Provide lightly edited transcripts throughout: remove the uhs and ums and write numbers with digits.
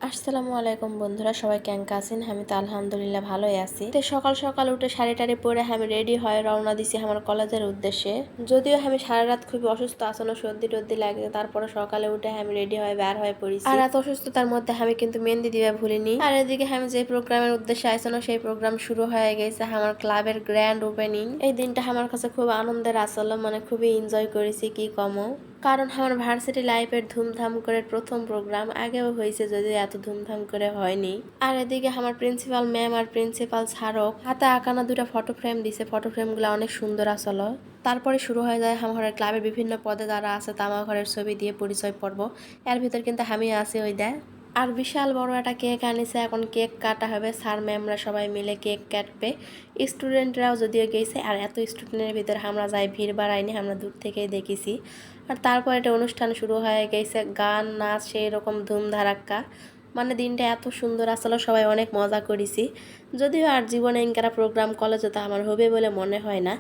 আসসালামু আলাইকুম বন্ধুরা, সবাই কেমন আছেন? আমি তো আলহামদুলিল্লাহ ভালোই আছি। তো সকাল সকাল উঠে শাড়ি টাড়ি পরে আমি রেডি হয়ে রওনা দিছি আমার কলেজের উদ্দেশ্যে। যদিও আমি সারা রাত খুবই অসুস্থ আছিলাম, সর্দি টর্দি লাগে, তারপরে সকালে উঠে আমি রেডি হয়ে বের হয়ে পড়েছি। আর এত অসুস্থতার মধ্যে আমি কিন্তু মেহেন্দি দিবা ভুলিনি। আর এদিকে আমি যে প্রোগ্রামের উদ্দেশ্যে আইছিলাম সেই প্রোগ্রাম শুরু হয়ে গেছে, আমার ক্লাবের গ্র্যান্ড ওপেনিং। এই দিনটা আমার কাছে খুব আনন্দের আসলো, মানে খুবই এনজয় করেছি কি কমও। কারণ আমার ভার্সিটি লাইফের ধুমধাম করে প্রথম প্রোগ্রাম, আগেও হয়েছে যদি এত ধুমধাম করে হয়নি। আর এদিকে আমার প্রিন্সিপাল ম্যাম আর প্রিন্সিপাল স্যারও হাতে আঁকানো দুটা ফটো ফ্রেম দিছে, ফটো ফ্রেমগুলো অনেক সুন্দর আসলো। তারপরে শুরু হয়ে যায় আমার ক্লাবের বিভিন্ন পদে যারা আছে তামা ঘরের ছবি দিয়ে পরিচয় পর্ব। এর ভিতর কিন্তু আমি আছি ওই দেয়। আর বিশাল বড় একটা কেক আনিছে, এখন কেক কাটা হবে, স্যার ম্যামরা সবাই মিলে কেক কাটবে। স্টুডেন্টরাও যদিও গেছে, আর এত স্টুডেন্টের ভিতরে আমরা যাই ভিড় বাড়াইনি, আমরা দূর থেকেই দেখেছি। আর তারপর একটা অনুষ্ঠান শুরু হয়ে গেছে, গান নাচ সেই রকম ধুমধারাক্কা। মানে দিনটা এত সুন্দর আসলে, সবাই অনেক মজা করেছি। যদিও আর জীবনে ইনকারা প্রোগ্রাম কলেজে তো আমার হবে বলে মনে হয় না।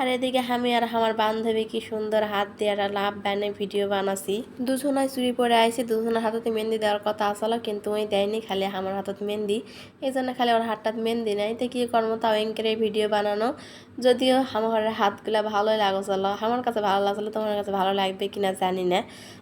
আর এদিকে আমি আর আমার বান্ধবী কি সুন্দর হাত দিয়ে একটা লাভ বানিয়ে ভিডিও বানাছি। দুজনায় চুরি পরে আইছি, দুজনের হাতে মেহেন্দি দেওয়ার কথা আসলো, কিন্তু ওই দেয়নি, খালি আমার হাতত মেহেন্দি। এই জন্য খালি ওর হাতটাত মেহেন্দি নাই, তো কি করবো, তাও এনকেরে ভিডিও বানানো। যদিও আমার হাতগুলা ভালোই লাগছিল, আমার কাছে ভালো লাগছিল, তোমার কাছে ভালো লাগবে কিনা জানি না।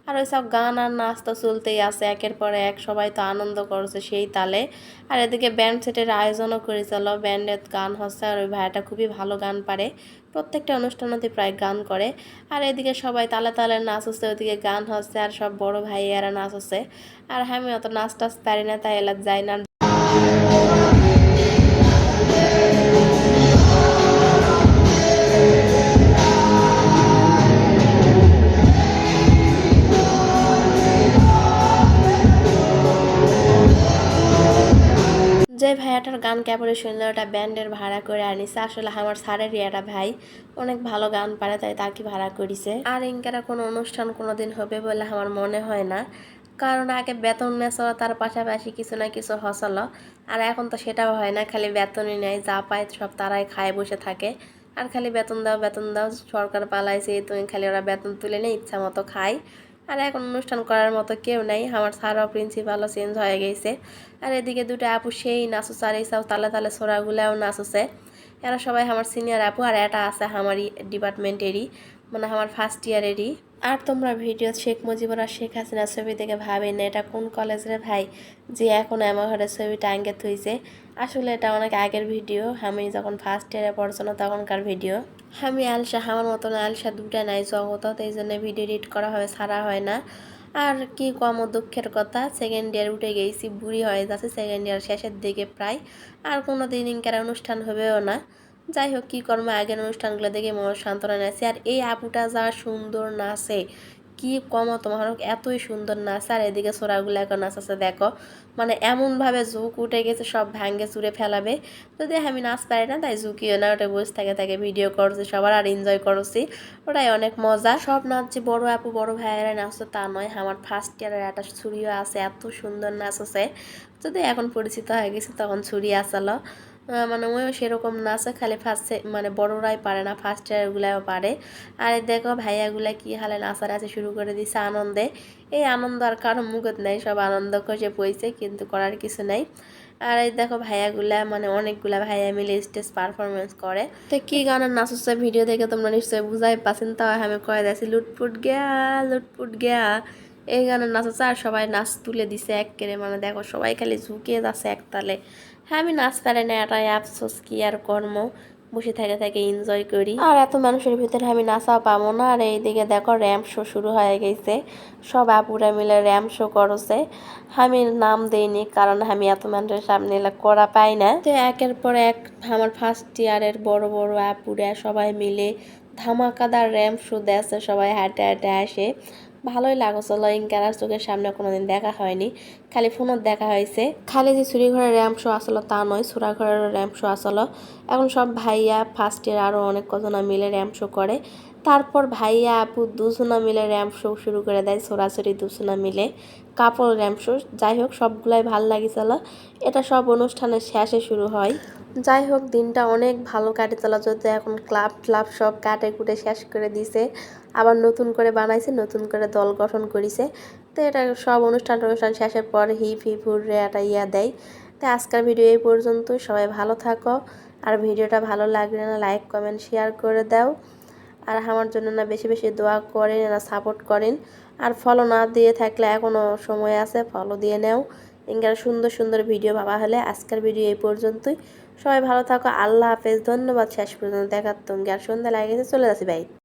আর ওই সব গান আর নাচ তো চলতেই আছে একের পর এক, সবাই তো আনন্দ করছে সেই তালে। আর এদিকে ব্যান্ড সেটের আয়োজনও করেছিল, ব্যান্ডের গান হচ্ছে, আর ওই ভাইয়াটা খুবই ভালো গান পারে, প্রত্যেকটা অনুষ্ঠানতে প্রায় গান করে। আর এদিকে সবাই তালে তালে নাচ হচ্ছে, ওইদিকে গান হচ্ছে, আর সব বড় ভাইয়েরা নাচ হচ্ছে। আর আমি অত নাচ টাচ পারি না, তাই এলাকা যাই না। যে ভাইয়াটার গান কেবলই শুনলে ওটা ব্যান্ডের ভাড়া করে আনিছে, আসলে আমার স্যারেরই একটা ভাই, অনেক ভালো গান পারে, তাই তাকে ভাড়া করিছে। আর ইনকারা কোনো অনুষ্ঠান কোনোদিন হবে বলে আমার মনে হয় না, কারণ আগে বেতন নেছিল, তার পাশাপাশি কিছু না কিছু হসল। আর এখন তো সেটাও হয় না, খালি বেতনই নেয়, যা পায় সব তারাই খায় বসে থাকে। আর খালি বেতন দাও বেতন দাও, সরকার পালাইছে, তুমি খালি ওরা বেতন তুলে নেই, ইচ্ছা মতো খায়। আর এখন অনুষ্ঠান করার মতো কেউ নেই, আমার স্যারও প্রিন্সিপালও চেঞ্জ হয়ে গেছে। আর এদিকে দুটো আপু সেই নাচুছে, আর এইসব তালে তালে ছোড়াগুলাও নাচুছে। এরা সবাই আমার সিনিয়র আপু, আর এটা আছে আমারই ডিপার্টমেন্টেরই, মানে আমার ফার্স্ট ইয়ারেরই। আর তোমরা ভিডিও শেখ মুজিবুর আর শেখ হাসিনার ছবি দেখে ভাবি না এটা কোন কলেজের ভাই, যে এখন আমার ঘরের ছবি টাঙ্গে থইছে। আসলে এটা অনেক আগের ভিডিও, আমি যখন ফার্স্ট ইয়ারে পড়াশোনা তখনকার ভিডিও। আমি আলসা, আমার মতন আলসা দুটা নাই জগত, এই জন্য ভিডিও এডিট করা হয়, ছাড়া হয় না। আর কি কম দুঃখের কথা, সেকেন্ড ইয়ার উঠে গেছি, বুড়ি হয়ে যাচ্ছে, সেকেন্ড ইয়ার শেষের দিকে প্রায়। আর কোনো দিন ইনকার অনুষ্ঠান হবেও না। যাই হোক, কী কর্ম, আগের অনুষ্ঠানগুলো দেখে মনে সান্ত্বনা নিয়েছি। আর এই আপুটা যা সুন্দর নাচে, কি কম তোমার, এতই সুন্দর নাচ। আর এদিকে ছোড়াগুলো এখন নাচাচ্ছে দেখো, মানে এমনভাবে ঝুঁক উঠে গেছে, সব ভাঙ্গে চুরে ফেলাবে। যদি আমি নাচ পারি না, তাই ঝুঁকিও না, ওটা বসে থাকে থাকে ভিডিও করছি সবার, আর এনজয় করছি, ওটাই অনেক মজা। সব নাচ যে বড় আপু বড় ভাইয়েরা নাচছে তা নয়, আমার ফার্স্ট ইয়ারের একটা ছুরিও আছে, এত সুন্দর নাচ আছে। যদি এখন পরিচিত হয়ে গেছে, তখন ছুরি আসালো, মানে ওইও সেরকম নাচে, খালি মানে বড়রাই পারে না, ফার্স্ট ইয়ারগুলাও পারে। আর দেখো ভাইয়াগুলা কি হালে নাচানাচি শুরু করে দিছে আনন্দে। এই আনন্দ আর কারো মুখত নেই, সব আনন্দ কষে পইছে, কিন্তু করার কিছু নেই। আর এই দেখো ভাইয়াগুলা, মানে অনেকগুলা ভাইয়া মিলে স্টেজ পারফরমেন্স করে। তো কি গানের নাচ হচ্ছে ভিডিও দেখে তোমরা নিশ্চয়ই বুঝাই পাচ্ছেন, তাও আমি কয়ে দিয়েছি লুটপুট গেয়া লুটপুট গেয়া, এই গানের নাচ হচ্ছে। আর সবাই নাচ তুলে দিছে একেবারে, মানে দেখো সবাই খালি ঝুঁকিয়ে যাচ্ছে একতালে। হ্যাঁ, আমি নাচ পারি না, এটাই আফসোস, কি আর কর্ম, বসে থেকে থেকে এনজয় করি। আর এত মানুষের ভিতরে আমি নাচাও পাবো না। আর এইদিকে দেখো র্যাম্প শো শুরু হয়ে গেছে, সব আপুরা মিলে র্যাম্প শো করছে। আমি নাম দেইনি, কারণ আমি এত মানুষের সামনে করা পাই না। তো একের পর এক আমার ফার্স্ট ইয়ারের বড় বড় আপুরা সবাই মিলে ধামাকাদার র্যাম্প শো দেখছে, সবাই হাঁটে হাঁটে আসে, ভালোই লাগছিল। ইনকারার চোখের সামনে কোনোদিন দেখা হয়নি, খালি ফোনত দেখা হয়েছে। খালি যে চুরি ঘরের র্যাম্প শো আসলো তা নয়, চোরা ঘরেরও র্যাম্প শো আসলো। এখন সব ভাইয়া ফার্স্ট ইয়ার আরও অনেক কজনা মিলে র্যাম্প শো করে। তারপর ভাইয়া আপু দুজনা মিলে র্যাম্প শো শুরু করে দেয়, ছোড়াছড়ি দুজনা মিলে। কাপড় র্যাম্প শো, যাই হোক সবগুলাই ভাল লাগিছিল। এটা সব অনুষ্ঠানের শেষে শুরু হয়। যাই হোক দিনটা অনেক ভালো কাটিছিল, যদি এখন ক্লাব সব কাটে কুটে শেষ করে দিছে, আবার নতুন করে বানাইছে, নতুন করে দল গঠন করেছে। তো এটা সব অনুষ্ঠান শেষের পর হিপ হিপ হুররে একটা দেয়। তো আজকের ভিডিও এই পর্যন্তই, সবাই ভালো থাকো। আর ভিডিওটা ভালো লাগলে না লাইক কমেন্ট শেয়ার করে দাও। আর আমার জন্য না বেশি বেশি দোয়া করেন, না সাপোর্ট করেন। আর ফলো না দিয়ে থাকলে এখনও সময় আছে, ফলো দিয়ে নেও। ইনকার সুন্দর সুন্দর ভিডিও পাওয়া হলে। আজকের ভিডিও এই পর্যন্তই, সবাই ভালো থাকো, আল্লাহ হাফেজ, ধন্যবাদ। শেষ পর্যন্ত দেখার তো আর সন্ধ্যা লাগে চলে যাচ্ছি ভাই।